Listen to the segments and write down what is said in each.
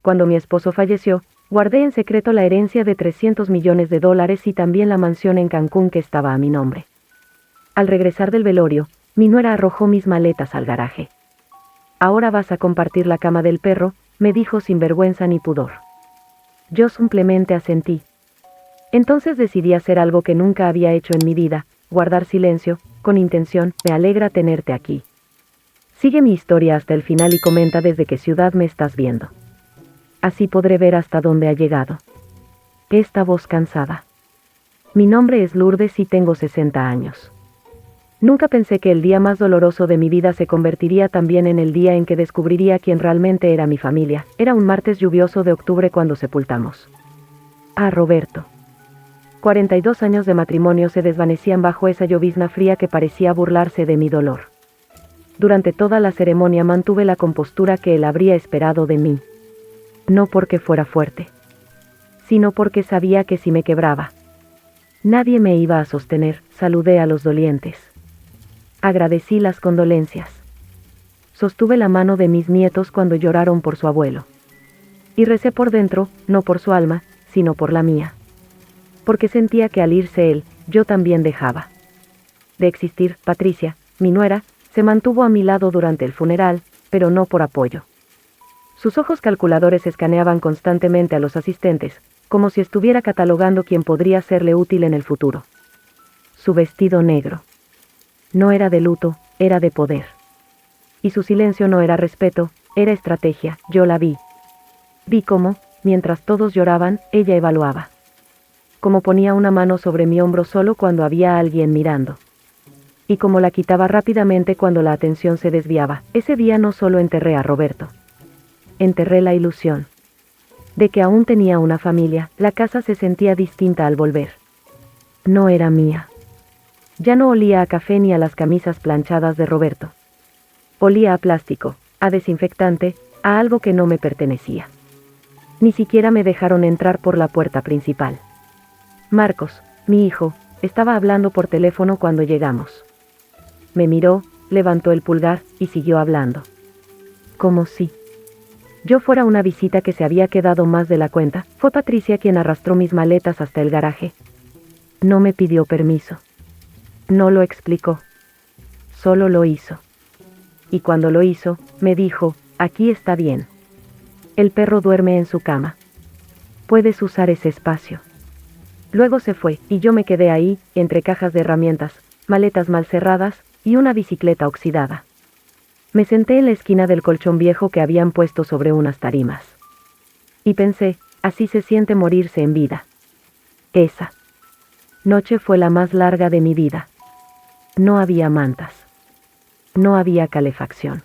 Cuando mi esposo falleció, guardé en secreto la herencia de $300 millones y también la mansión en Cancún que estaba a mi nombre. Al regresar del velorio, mi nuera arrojó mis maletas al garaje. «Ahora vas a compartir la cama del perro», me dijo sin vergüenza ni pudor. Yo simplemente asentí. Entonces decidí hacer algo que nunca había hecho en mi vida, guardar silencio, con intención. «Me alegra tenerte aquí. Sigue mi historia hasta el final y comenta desde qué ciudad me estás viendo. Así podré ver hasta dónde ha llegado». Esta voz cansada. «Mi nombre es Lourdes y tengo 60 años. Nunca pensé que el día más doloroso de mi vida se convertiría también en el día en que descubriría quién realmente era mi familia». Era un martes lluvioso de octubre cuando sepultamos a Roberto. 42 años de matrimonio se desvanecían bajo esa llovizna fría que parecía burlarse de mi dolor. Durante toda la ceremonia mantuve la compostura que él habría esperado de mí. No porque fuera fuerte, sino porque sabía que si me quebraba, nadie me iba a sostener. Saludé a los dolientes. Agradecí las condolencias. Sostuve la mano de mis nietos cuando lloraron por su abuelo. Y recé por dentro, no por su alma, sino por la mía. Porque sentía que al irse él, yo también dejaba de existir. Patricia, mi nuera, se mantuvo a mi lado durante el funeral, pero no por apoyo. Sus ojos calculadores escaneaban constantemente a los asistentes, como si estuviera catalogando quién podría serle útil en el futuro. Su vestido negro no era de luto, era de poder. Y su silencio no era respeto, era estrategia. Yo la vi. Vi cómo, mientras todos lloraban, ella evaluaba. Cómo ponía una mano sobre mi hombro solo cuando había alguien mirando. Y cómo la quitaba rápidamente cuando la atención se desviaba. Ese día no solo enterré a Roberto. Enterré la ilusión de que aún tenía una familia. La casa se sentía distinta al volver. No era mía. Ya no olía a café ni a las camisas planchadas de Roberto. Olía a plástico, a desinfectante, a algo que no me pertenecía. Ni siquiera me dejaron entrar por la puerta principal. Marcos, mi hijo, estaba hablando por teléfono cuando llegamos. Me miró, levantó el pulgar y siguió hablando. Como si yo fuera una visita que se había quedado más de la cuenta. Fue Patricia quien arrastró mis maletas hasta el garaje. No me pidió permiso. No lo explicó. Solo lo hizo. Y cuando lo hizo, me dijo, «Aquí está bien. El perro duerme en su cama. Puedes usar ese espacio». Luego se fue, y yo me quedé ahí, entre cajas de herramientas, maletas mal cerradas, y una bicicleta oxidada. Me senté en la esquina del colchón viejo que habían puesto sobre unas tarimas. Y pensé, así se siente morirse en vida. Esa noche fue la más larga de mi vida. No había mantas. No había calefacción.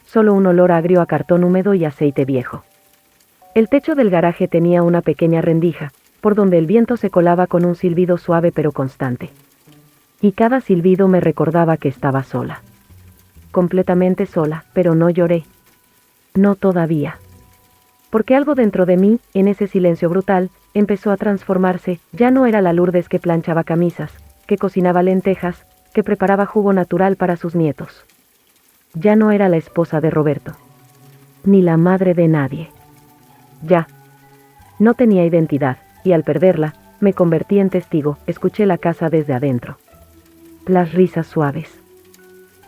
Solo un olor agrio a cartón húmedo y aceite viejo. El techo del garaje tenía una pequeña rendija, por donde el viento se colaba con un silbido suave pero constante. Y cada silbido me recordaba que estaba sola. Completamente sola, pero no lloré. No todavía. Porque algo dentro de mí, en ese silencio brutal, empezó a transformarse. Ya no era la Lourdes que planchaba camisas, que cocinaba lentejas, que preparaba jugo natural para sus nietos. Ya no era la esposa de Roberto. Ni la madre de nadie. Ya. No tenía identidad, y al perderla, me convertí en testigo. Escuché la casa desde adentro. Las risas suaves.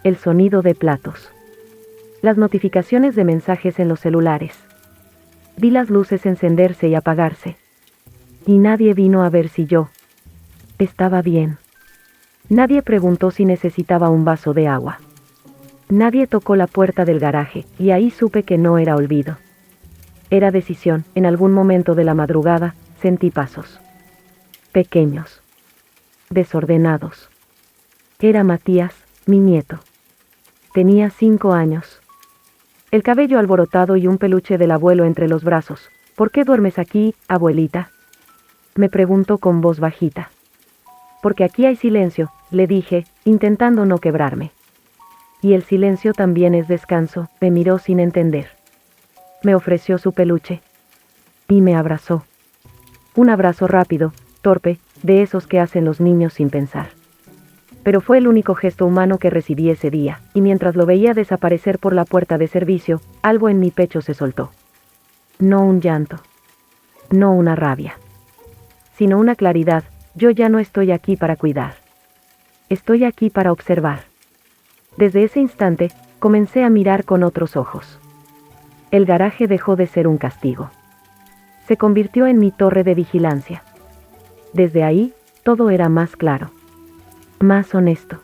El sonido de platos. Las notificaciones de mensajes en los celulares. Vi las luces encenderse y apagarse. Y nadie vino a ver si yo estaba bien. Nadie preguntó si necesitaba un vaso de agua. Nadie tocó la puerta del garaje, y ahí supe que no era olvido. Era decisión. En algún momento de la madrugada, sentí pasos. Pequeños. Desordenados. Era Matías, mi nieto. Tenía 5 años. El cabello alborotado y un peluche del abuelo entre los brazos. «¿Por qué duermes aquí, abuelita?», me preguntó con voz bajita. «Porque aquí hay silencio», le dije, intentando no quebrarme. «Y el silencio también es descanso», me miró sin entender. Me ofreció su peluche. Y me abrazó. Un abrazo rápido, torpe, de esos que hacen los niños sin pensar. Pero fue el único gesto humano que recibí ese día, y mientras lo veía desaparecer por la puerta de servicio, algo en mi pecho se soltó. No un llanto. No una rabia. Sino una claridad: yo ya no estoy aquí para cuidar. Estoy aquí para observar. Desde ese instante, comencé a mirar con otros ojos. El garaje dejó de ser un castigo. Se convirtió en mi torre de vigilancia. Desde ahí, todo era más claro. Más honesto.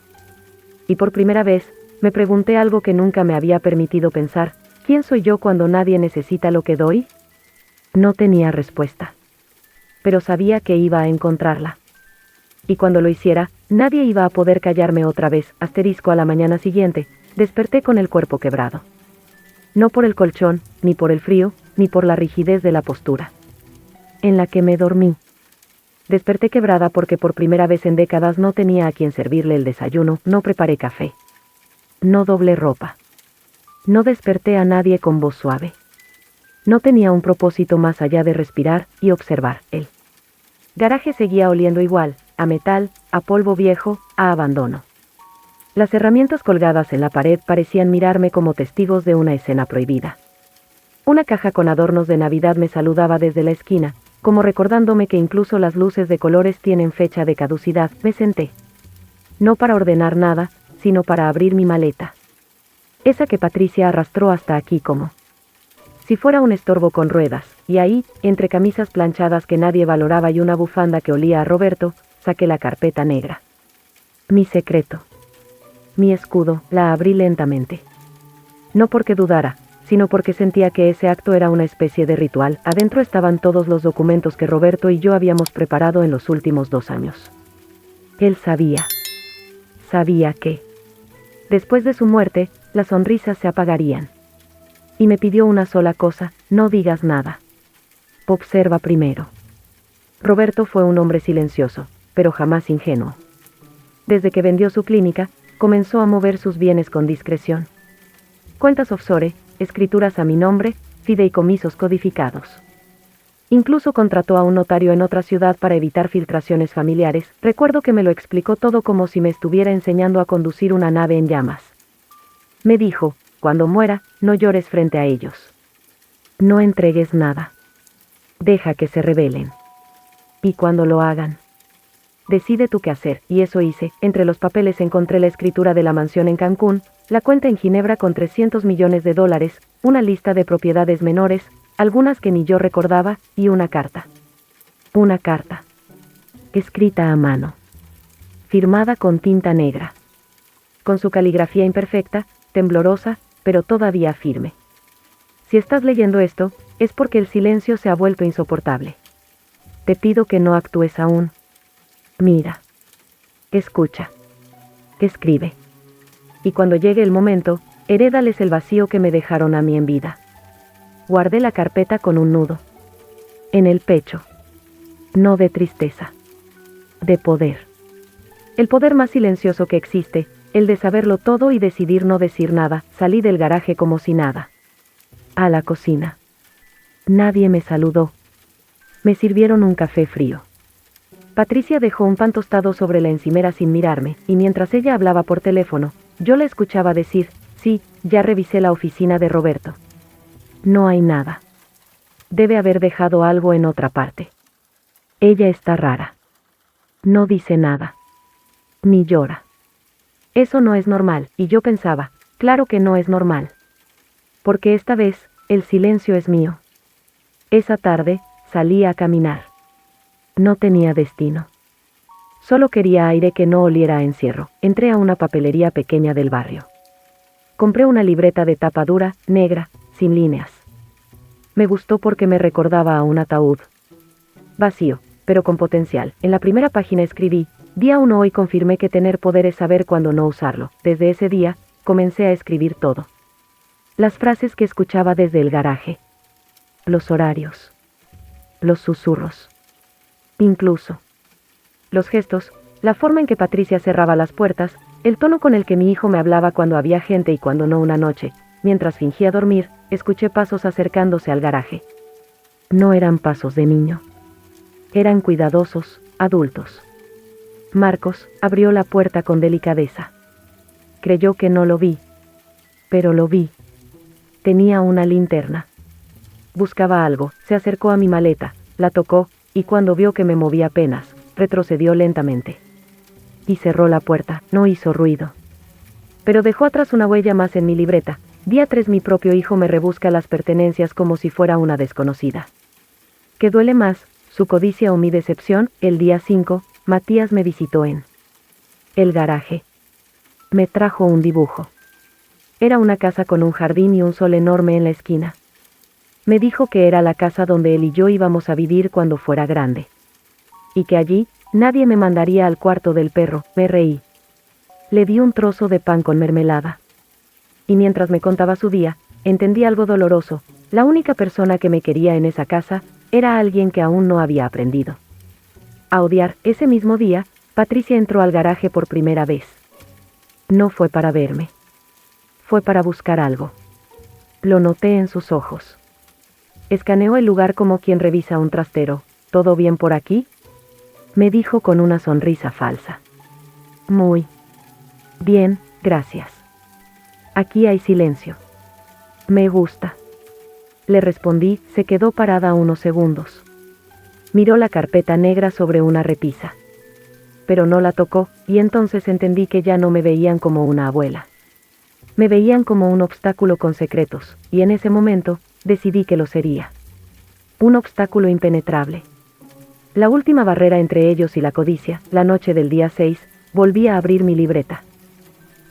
Y por primera vez, me pregunté algo que nunca me había permitido pensar: ¿quién soy yo cuando nadie necesita lo que doy? No tenía respuesta. Pero sabía que iba a encontrarla. Y cuando lo hiciera, nadie iba a poder callarme otra vez. A la mañana siguiente, desperté con el cuerpo quebrado. No por el colchón, ni por el frío, ni por la rigidez de la postura en la que me dormí. Desperté quebrada porque por primera vez en décadas no tenía a quien servirle el desayuno, no preparé café. No doblé ropa. No desperté a nadie con voz suave. No tenía un propósito más allá de respirar y observar. El garaje seguía oliendo igual, a metal, a polvo viejo, a abandono. Las herramientas colgadas en la pared parecían mirarme como testigos de una escena prohibida. Una caja con adornos de Navidad me saludaba desde la esquina, como recordándome que incluso las luces de colores tienen fecha de caducidad. Me senté. No para ordenar nada, sino para abrir mi maleta. Esa que Patricia arrastró hasta aquí como si fuera un estorbo con ruedas, y ahí, entre camisas planchadas que nadie valoraba y una bufanda que olía a Roberto, saqué la carpeta negra. Mi secreto. Mi escudo. La abrí lentamente. No porque dudara, sino porque sentía que ese acto era una especie de ritual. Adentro estaban todos los documentos que Roberto y yo habíamos preparado en los últimos 2 años. Él sabía. Sabía que, después de su muerte, las sonrisas se apagarían. Y me pidió una sola cosa: no digas nada. Observa primero. Roberto fue un hombre silencioso, pero jamás ingenuo. Desde que vendió su clínica, comenzó a mover sus bienes con discreción. Cuentas offshore, escrituras a mi nombre, fideicomisos codificados. Incluso contrató a un notario en otra ciudad para evitar filtraciones familiares. Recuerdo que me lo explicó todo como si me estuviera enseñando a conducir una nave en llamas. Me dijo: cuando muera, no llores frente a ellos. No entregues nada. Deja que se rebelen. Y cuando lo hagan, decide tú qué hacer. Y eso hice. Entre los papeles encontré la escritura de la mansión en Cancún, la cuenta en Ginebra con $300 millones, una lista de propiedades menores, algunas que ni yo recordaba, y una carta. Una carta. Escrita a mano. Firmada con tinta negra. Con su caligrafía imperfecta, temblorosa, pero todavía firme. Si estás leyendo esto, es porque el silencio se ha vuelto insoportable. Te pido que no actúes aún. Mira. Escucha. Escribe. Y cuando llegue el momento, herédales el vacío que me dejaron a mí en vida. Guardé la carpeta con un nudo en el pecho. No de tristeza. De poder. El poder más silencioso que existe, el de saberlo todo y decidir no decir nada. Salí del garaje como si nada. A la cocina. Nadie me saludó. Me sirvieron un café frío. Patricia dejó un pan tostado sobre la encimera sin mirarme, y mientras ella hablaba por teléfono, yo la escuchaba decir: sí, ya revisé la oficina de Roberto. No hay nada. Debe haber dejado algo en otra parte. Ella está rara. No dice nada. Ni llora. Eso no es normal, y yo pensaba: claro que no es normal. Porque esta vez, el silencio es mío. Esa tarde, salí a caminar. No tenía destino. Solo quería aire que no oliera a encierro. Entré a una papelería pequeña del barrio. Compré una libreta de tapa dura, negra, sin líneas. Me gustó porque me recordaba a un ataúd. Vacío, pero con potencial. En la primera página escribí: día 1. Hoy confirmé que tener poder es saber cuándo no usarlo. Desde ese día, comencé a escribir todo. Las frases que escuchaba desde el garaje. Los horarios. Los susurros. Incluso los gestos, la forma en que Patricia cerraba las puertas, el tono con el que mi hijo me hablaba cuando había gente y cuando no. Una noche, mientras fingía dormir, escuché pasos acercándose al garaje. No eran pasos de niño. Eran cuidadosos, adultos. Marcos abrió la puerta con delicadeza. Creyó que no lo vi. Pero lo vi. Tenía una linterna. buscaba algo, se acercó a mi maleta, la tocó, y cuando vio que me movía apenas, retrocedió lentamente. Y cerró la puerta, no hizo ruido. Pero dejó atrás una huella más en mi libreta. Día 3 mi propio hijo me rebusca las pertenencias como si fuera una desconocida. ¿Qué duele más, su codicia o mi decepción? El día 5, Matías me visitó en el garaje. Me trajo un dibujo. Era una casa con un jardín y un sol enorme en la esquina. Me dijo que era la casa donde él y yo íbamos a vivir cuando fuera grande. Y que allí, nadie me mandaría al cuarto del perro. Me reí. Le di un trozo de pan con mermelada. Y mientras me contaba su día, entendí algo doloroso. La única persona que me quería en esa casa, era alguien que aún no había aprendido a odiar. Ese mismo día, Patricia entró al garaje por primera vez. No fue para verme. Fue para buscar algo. Lo noté en sus ojos. Escaneó el lugar como quien revisa un trastero. ¿Todo bien por aquí?, me dijo con una sonrisa falsa. Muy bien, gracias. Aquí hay silencio. Me gusta. Le respondí. Se quedó parada unos segundos. Miró la carpeta negra sobre una repisa. Pero no la tocó, y entonces entendí que ya no me veían como una abuela. Me veían como un obstáculo con secretos, y en ese momento, decidí que lo sería. Un obstáculo impenetrable. La última barrera entre ellos y la codicia. La noche del día 6, volví a abrir mi libreta.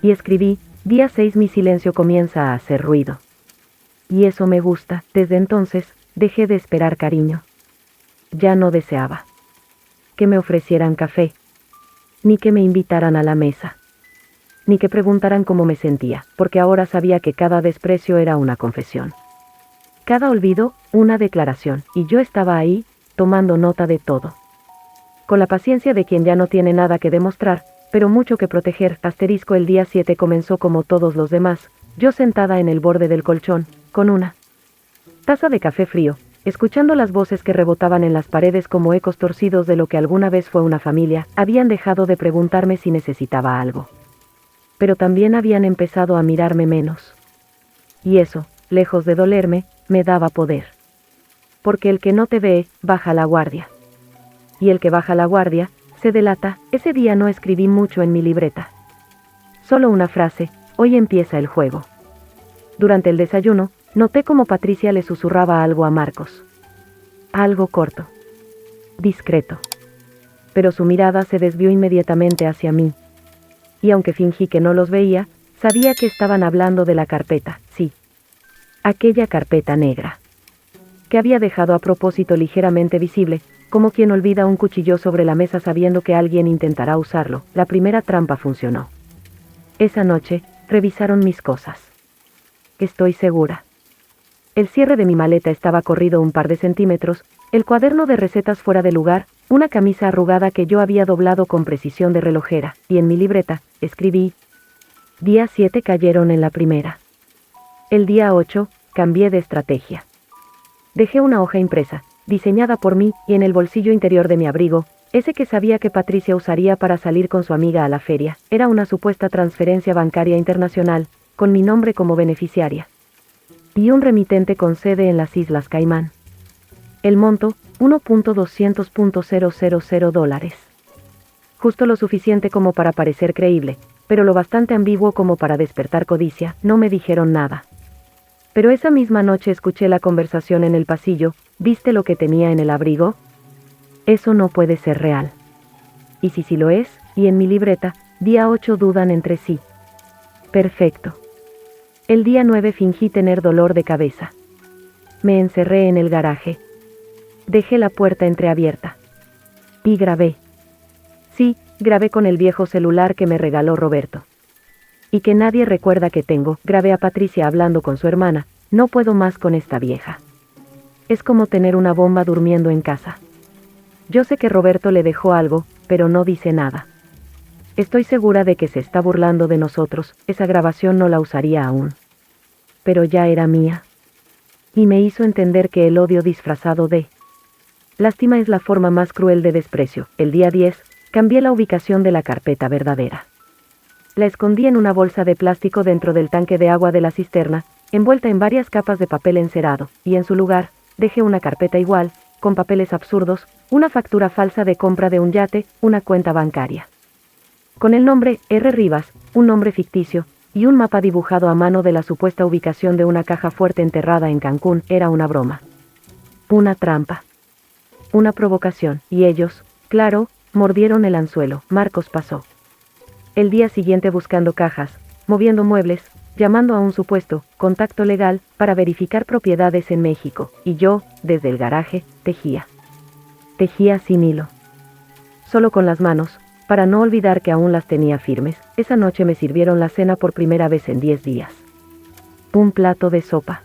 Y escribí, día 6 mi silencio comienza a hacer ruido. Y eso me gusta. Desde entonces, dejé de esperar cariño. Ya no deseaba que me ofrecieran café, ni que me invitaran a la mesa, ni que preguntaran cómo me sentía, porque ahora sabía que cada desprecio era una confesión. Cada olvido, una declaración, y yo estaba ahí, tomando nota de todo. Con la paciencia de quien ya no tiene nada que demostrar, pero mucho que proteger. Asterisco. El día 7 comenzó como todos los demás, yo sentada en el borde del colchón, con una taza de café frío, escuchando las voces que rebotaban en las paredes como ecos torcidos de lo que alguna vez fue una familia. Habían dejado de preguntarme si necesitaba algo. Pero también habían empezado a mirarme menos. Y eso, lejos de dolerme, me daba poder. Porque el que no te ve, baja la guardia. Y el que baja la guardia, se delata. Ese día no escribí mucho en mi libreta. Solo una frase: hoy empieza el juego. Durante el desayuno, noté cómo Patricia le susurraba algo a Marcos. Algo corto. Discreto. Pero su mirada se desvió inmediatamente hacia mí. Y aunque fingí que no los veía, sabía que estaban hablando de la carpeta, sí. Aquella carpeta negra. Que había dejado a propósito ligeramente visible, como quien olvida un cuchillo sobre la mesa sabiendo que alguien intentará usarlo. La primera trampa funcionó. Esa noche, revisaron mis cosas. Estoy segura. El cierre de mi maleta estaba corrido un par de centímetros, el cuaderno de recetas fuera de lugar, una camisa arrugada que yo había doblado con precisión de relojera, y en mi libreta, escribí. Día 7 cayeron en la primera. El día 8, cambié de estrategia. Dejé una hoja impresa, diseñada por mí, y en el bolsillo interior de mi abrigo, ese que sabía que Patricia usaría para salir con su amiga a la feria, era una supuesta transferencia bancaria internacional, con mi nombre como beneficiaria. Y un remitente con sede en las Islas Caimán. El monto, $1.200.000. Justo lo suficiente como para parecer creíble, pero lo bastante ambiguo como para despertar codicia. No me dijeron nada. Pero esa misma noche escuché la conversación en el pasillo. ¿Viste lo que tenía en el abrigo? Eso no puede ser real. Y si sí lo es, y en mi libreta, día 8 dudan entre sí. Perfecto. El día 9 fingí tener dolor de cabeza. Me encerré en el garaje. Dejé la puerta entreabierta. Y grabé. Sí, grabé con el viejo celular que me regaló Roberto. Y que nadie recuerda que tengo. Grabé a Patricia hablando con su hermana. No puedo más con esta vieja. Es como tener una bomba durmiendo en casa. Yo sé que Roberto le dejó algo, pero no dice nada. Estoy segura de que se está burlando de nosotros. Esa grabación no la usaría aún. Pero ya era mía. Y me hizo entender que el odio disfrazado de lástima es la forma más cruel de desprecio. El día 10, cambié la ubicación de la carpeta verdadera. La escondí en una bolsa de plástico dentro del tanque de agua de la cisterna, envuelta en varias capas de papel encerado, y en su lugar, dejé una carpeta igual, con papeles absurdos, una factura falsa de compra de un yate, una cuenta bancaria. Con el nombre R. Rivas, un nombre ficticio, y un mapa dibujado a mano de la supuesta ubicación de una caja fuerte enterrada en Cancún, era una broma. Una trampa. Una provocación, y ellos, claro, mordieron el anzuelo. Marcos pasó el día siguiente buscando cajas, moviendo muebles, llamando a un supuesto contacto legal para verificar propiedades en México, y yo, desde el garaje, tejía. Tejía sin hilo. Solo con las manos, para no olvidar que aún las tenía firmes. Esa noche me sirvieron la cena por primera vez en 10 días. Un plato de sopa.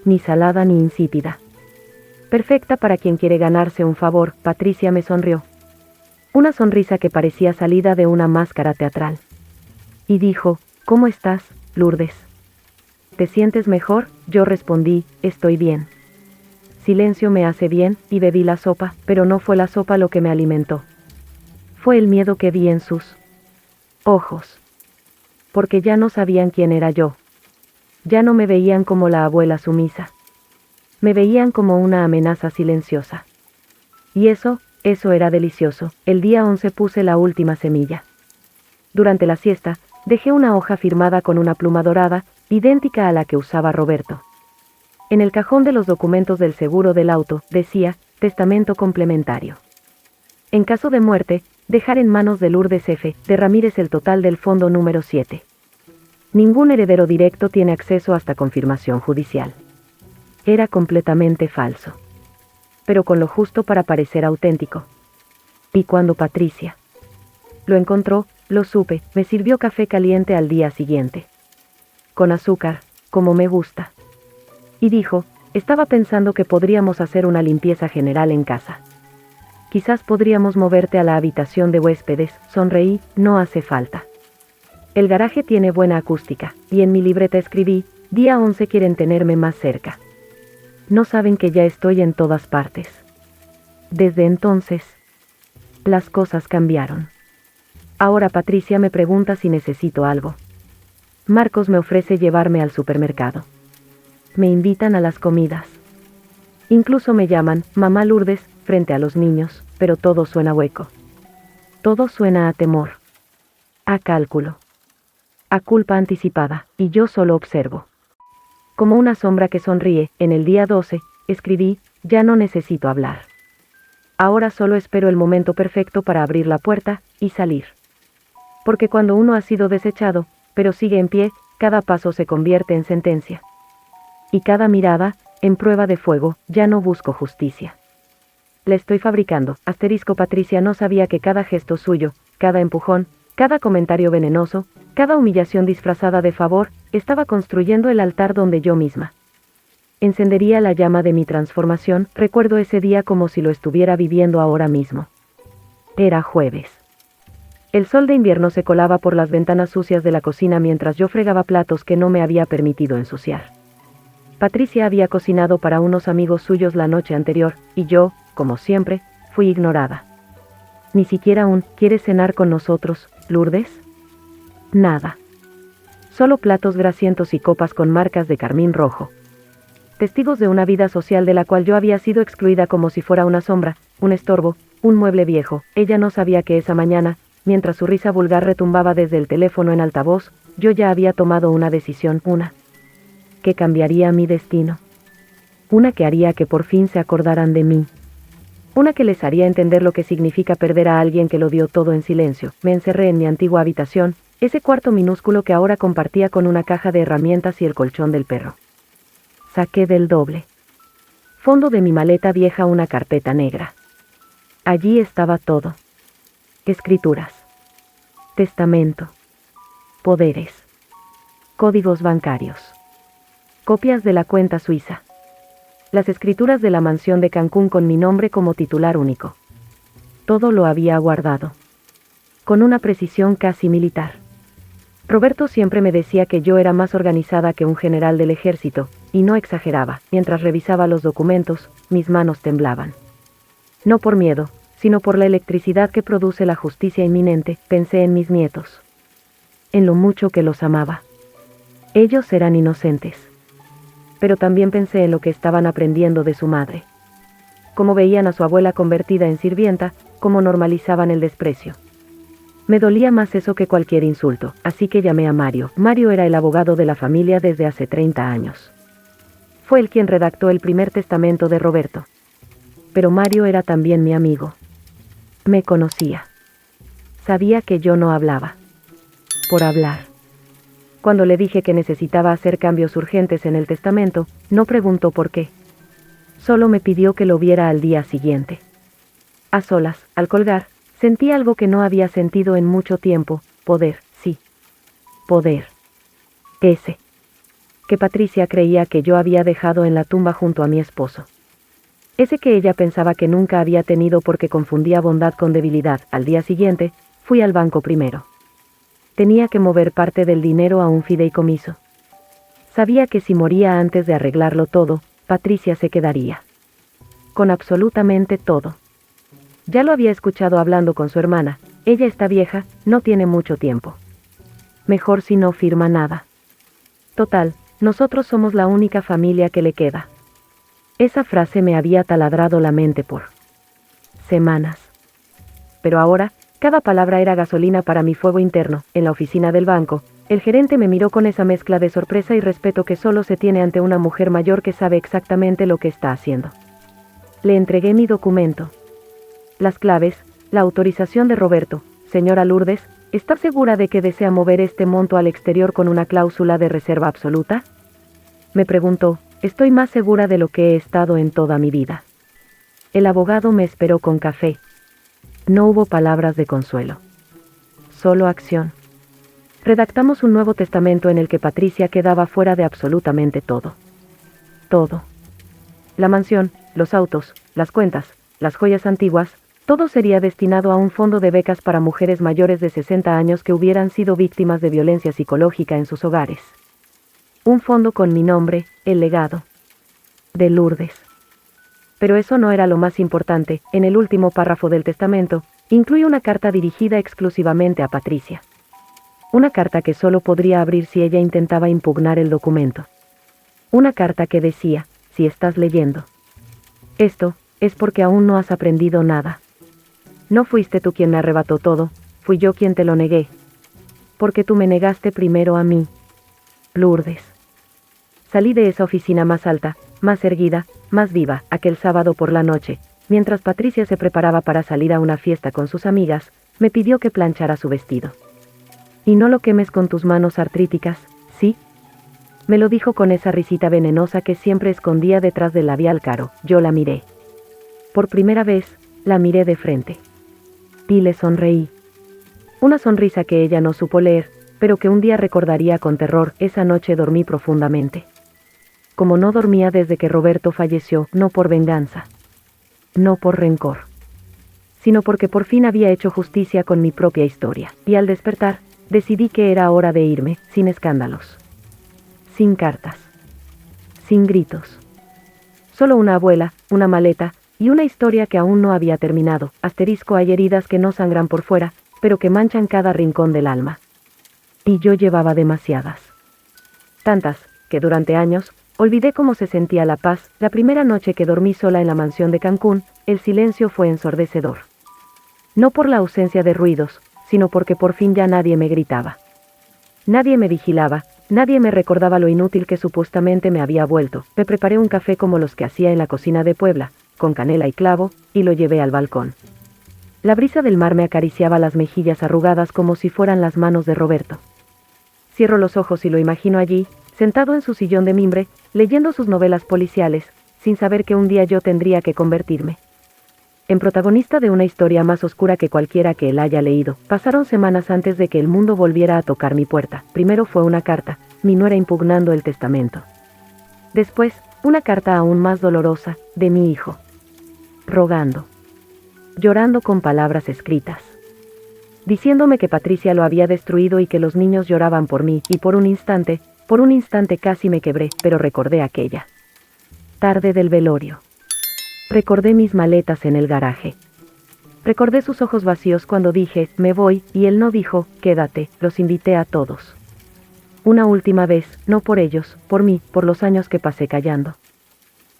Ni salada ni insípida. Perfecta para quien quiere ganarse un favor. Patricia me sonrió. Una sonrisa que parecía salida de una máscara teatral. Y dijo, ¿cómo estás, Lourdes? ¿Te sientes mejor? Yo respondí, estoy bien. Silencio me hace bien, y bebí la sopa, pero no fue la sopa lo que me alimentó. Fue el miedo que vi en sus ojos. Porque ya no sabían quién era yo. Ya no me veían como la abuela sumisa. Me veían como una amenaza silenciosa. Y eso era delicioso. El día 11 puse la última semilla. Durante la siesta, dejé una hoja firmada con una pluma dorada, idéntica a la que usaba Roberto. En el cajón de los documentos del seguro del auto, decía, testamento complementario. En caso de muerte, dejar en manos de Lourdes F. de Ramírez el total del fondo número 7. Ningún heredero directo tiene acceso hasta confirmación judicial. Era completamente falso. Pero con lo justo para parecer auténtico. Y cuando Patricia lo encontró, lo supe, me sirvió café caliente al día siguiente. Con azúcar, como me gusta. Y dijo, estaba pensando que podríamos hacer una limpieza general en casa. Quizás podríamos moverte a la habitación de huéspedes. Sonreí, no hace falta. El garaje tiene buena acústica, y en mi libreta escribí, día 11 quieren tenerme más cerca. No saben que ya estoy en todas partes. Desde entonces, las cosas cambiaron. Ahora Patricia me pregunta si necesito algo. Marcos me ofrece llevarme al supermercado. Me invitan a las comidas. Incluso me llaman, mamá Lourdes, frente a los niños, pero todo suena hueco. Todo suena a temor. A cálculo. A culpa anticipada, y yo solo observo. Como una sombra que sonríe, en el día 12, escribí, ya no necesito hablar. Ahora solo espero el momento perfecto para abrir la puerta y salir. Porque cuando uno ha sido desechado, pero sigue en pie, cada paso se convierte en sentencia. Y cada mirada, en prueba de fuego, ya no busco justicia. La estoy fabricando. Patricia no sabía que cada gesto suyo, cada empujón, cada comentario venenoso, cada humillación disfrazada de favor, estaba construyendo el altar donde yo misma encendería la llama de mi transformación. Recuerdo ese día como si lo estuviera viviendo ahora mismo. Era jueves. El sol de invierno se colaba por las ventanas sucias de la cocina mientras yo fregaba platos que no me había permitido ensuciar. Patricia había cocinado para unos amigos suyos la noche anterior, y yo, como siempre, fui ignorada. Ni siquiera un ¿quieres cenar con nosotros, Lourdes? Nada. Solo platos grasientos y copas con marcas de carmín rojo. Testigos de una vida social de la cual yo había sido excluida como si fuera una sombra, un estorbo, un mueble viejo. Ella no sabía que esa mañana, mientras su risa vulgar retumbaba desde el teléfono en altavoz, yo ya había tomado una decisión, una que cambiaría mi destino. Una que haría que por fin se acordaran de mí. Una que les haría entender lo que significa perder a alguien que lo dio todo en silencio. Me encerré en mi antigua habitación, ese cuarto minúsculo que ahora compartía con una caja de herramientas y el colchón del perro. Saqué del doble fondo de mi maleta vieja una carpeta negra. Allí estaba todo. Escrituras. Testamento. Poderes. Códigos bancarios. Copias de la cuenta suiza. Las escrituras de la mansión de Cancún con mi nombre como titular único. Todo lo había guardado. Con una precisión casi militar. Roberto siempre me decía que yo era más organizada que un general del ejército, y no exageraba. Mientras revisaba los documentos, mis manos temblaban. No por miedo, sino por la electricidad que produce la justicia inminente. Pensé en mis nietos. En lo mucho que los amaba. Ellos eran inocentes. pero también pensé en lo que estaban aprendiendo de su madre. Cómo veían a su abuela convertida en sirvienta, cómo normalizaban el desprecio. Me dolía más eso que cualquier insulto, así que llamé a Mario. Mario era el abogado de la familia desde hace 30 años. Fue él quien redactó el primer testamento de Roberto. Pero Mario era también mi amigo. Me conocía. Sabía que yo no hablaba. Por hablar. Cuando le dije que necesitaba hacer cambios urgentes en el testamento, no preguntó por qué. Solo me pidió que lo viera al día siguiente. A solas, al colgar, sentí algo que no había sentido en mucho tiempo, poder, sí. Poder. Ese. Que Patricia creía que yo había dejado en la tumba junto a mi esposo. Ese que ella pensaba que nunca había tenido porque confundía bondad con debilidad. Al día siguiente, fui al banco primero. Tenía que mover parte del dinero a un fideicomiso. Sabía que si moría antes de arreglarlo todo, Patricia se quedaría. Con absolutamente todo. Ya lo había escuchado hablando con su hermana. Ella está vieja, no tiene mucho tiempo. Mejor si no firma nada. Total, nosotros somos la única familia que le queda. Esa frase me había taladrado la mente por semanas. Pero ahora, cada palabra era gasolina para mi fuego interno. En la oficina del banco, el gerente me miró con esa mezcla de sorpresa y respeto que solo se tiene ante una mujer mayor que sabe exactamente lo que está haciendo. Le entregué mi documento. Las claves, la autorización de Roberto. Señora Lourdes, ¿está segura de que desea mover este monto al exterior con una cláusula de reserva absoluta? Me preguntó. Estoy más segura de lo que he estado en toda mi vida. El abogado me esperó con café. No hubo palabras de consuelo. Solo acción. Redactamos un nuevo testamento en el que Patricia quedaba fuera de absolutamente todo. Todo. La mansión, los autos, las cuentas, las joyas antiguas, todo sería destinado a un fondo de becas para mujeres mayores de 60 años que hubieran sido víctimas de violencia psicológica en sus hogares. Un fondo con mi nombre, el legado de Lourdes. Pero eso no era lo más importante. En el último párrafo del testamento, incluye una carta dirigida exclusivamente a Patricia. Una carta que solo podría abrir si ella intentaba impugnar el documento. Una carta que decía, si estás leyendo esto, es porque aún no has aprendido nada. No fuiste tú quien me arrebató todo, fui yo quien te lo negué. Porque tú me negaste primero a mí. Lourdes. Salí de esa oficina más alta, más erguida, más viva, aquel sábado por la noche, mientras Patricia se preparaba para salir a una fiesta con sus amigas, me pidió que planchara su vestido. Y no lo quemes con tus manos artríticas, ¿sí? Me lo dijo con esa risita venenosa que siempre escondía detrás del labial caro. Yo la miré. Por primera vez, la miré de frente. Y le sonreí. Una sonrisa que ella no supo leer, pero que un día recordaría con terror. Esa noche dormí profundamente. Como no dormía desde que Roberto falleció, no por venganza. No por rencor. Sino porque por fin había hecho justicia con mi propia historia. Y al despertar, decidí que era hora de irme, sin escándalos. Sin cartas. Sin gritos. Solo una abuela, una maleta, y una historia que aún no había terminado. Asterisco, hay heridas que no sangran por fuera, pero que manchan cada rincón del alma. Y yo llevaba demasiadas. Tantas, que durante años, olvidé cómo se sentía la paz. La primera noche que dormí sola en la mansión de Cancún, el silencio fue ensordecedor. No por la ausencia de ruidos, sino porque por fin ya nadie me gritaba. Nadie me vigilaba, nadie me recordaba lo inútil que supuestamente me había vuelto. Me preparé un café como los que hacía en la cocina de Puebla, con canela y clavo, y lo llevé al balcón. La brisa del mar me acariciaba las mejillas arrugadas como si fueran las manos de Roberto. Cierro los ojos y lo imagino allí, sentado en su sillón de mimbre, leyendo sus novelas policiales, sin saber que un día yo tendría que convertirme en protagonista de una historia más oscura que cualquiera que él haya leído. Pasaron semanas antes de que el mundo volviera a tocar mi puerta. Primero fue una carta, mi nuera impugnando el testamento. Después, una carta aún más dolorosa, de mi hijo. Rogando. Llorando con palabras escritas. Diciéndome que Patricia lo había destruido y que los niños lloraban por mí, y por un instante casi me quebré, pero recordé aquella tarde del velorio. Recordé mis maletas en el garaje. Recordé sus ojos vacíos cuando dije, me voy, y él no dijo, quédate. Los invité a todos. Una última vez, no por ellos, por mí, por los años que pasé callando.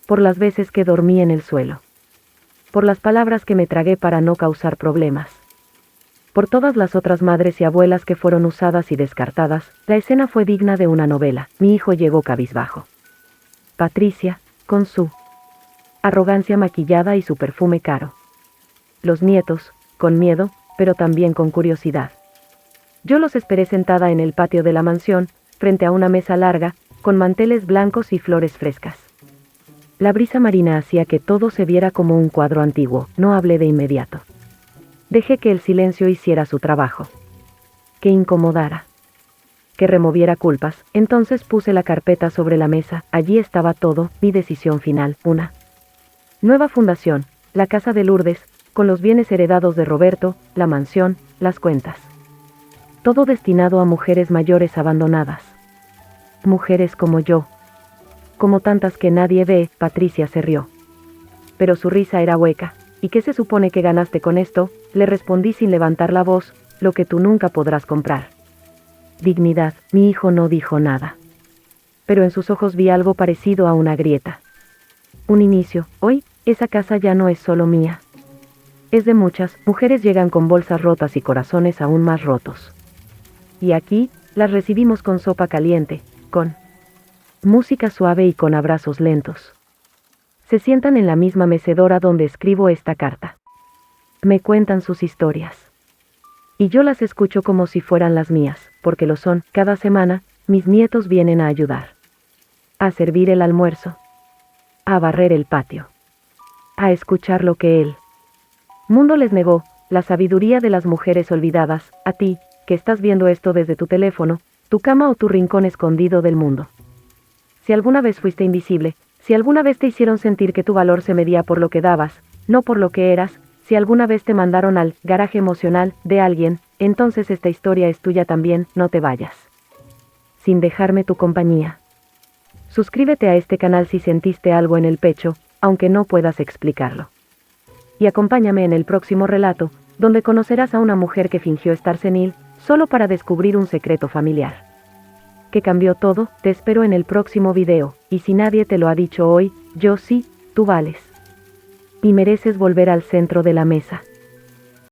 Por las veces que dormí en el suelo. Por las palabras que me tragué para no causar problemas. Por todas las otras madres y abuelas que fueron usadas y descartadas, la escena fue digna de una novela. Mi hijo llegó cabizbajo. Patricia, con su arrogancia maquillada y su perfume caro. Los nietos, con miedo, pero también con curiosidad. Yo los esperé sentada en el patio de la mansión, frente a una mesa larga, con manteles blancos y flores frescas. La brisa marina hacía que todo se viera como un cuadro antiguo. No hablé de inmediato. Dejé que el silencio hiciera su trabajo. Que incomodara. Que removiera culpas. Entonces puse la carpeta sobre la mesa. Allí estaba todo, mi decisión final, una nueva fundación, la casa de Lourdes, con los bienes heredados de Roberto, la mansión, las cuentas. Todo destinado a mujeres mayores abandonadas. Mujeres como yo. Como tantas que nadie ve. Patricia se rió. Pero su risa era hueca. ¿Y qué se supone que ganaste con esto? Le respondí sin levantar la voz, lo que tú nunca podrás comprar. Dignidad. Mi hijo no dijo nada. Pero en sus ojos vi algo parecido a una grieta. Un inicio. Hoy, esa casa ya no es solo mía. Es de muchas. Mujeres llegan con bolsas rotas y corazones aún más rotos. Y aquí, las recibimos con sopa caliente, con música suave y con abrazos lentos. Se sientan en la misma mecedora donde escribo esta carta. Me cuentan sus historias. Y yo las escucho como si fueran las mías, porque lo son. Cada semana, mis nietos vienen a ayudar. A servir el almuerzo. A barrer el patio. A escuchar lo que el mundo les negó, la sabiduría de las mujeres olvidadas. A ti, que estás viendo esto desde tu teléfono, tu cama o tu rincón escondido del mundo. Si alguna vez fuiste invisible, si alguna vez te hicieron sentir que tu valor se medía por lo que dabas, no por lo que eras, si alguna vez te mandaron al garaje emocional de alguien, entonces esta historia es tuya también. No te vayas. Sin dejarme tu compañía. Suscríbete a este canal si sentiste algo en el pecho, aunque no puedas explicarlo. Y acompáñame en el próximo relato, donde conocerás a una mujer que fingió estar senil, solo para descubrir un secreto familiar. Que cambió todo. Te espero en el próximo video, y si nadie te lo ha dicho hoy, yo sí, tú vales. Y mereces volver al centro de la mesa.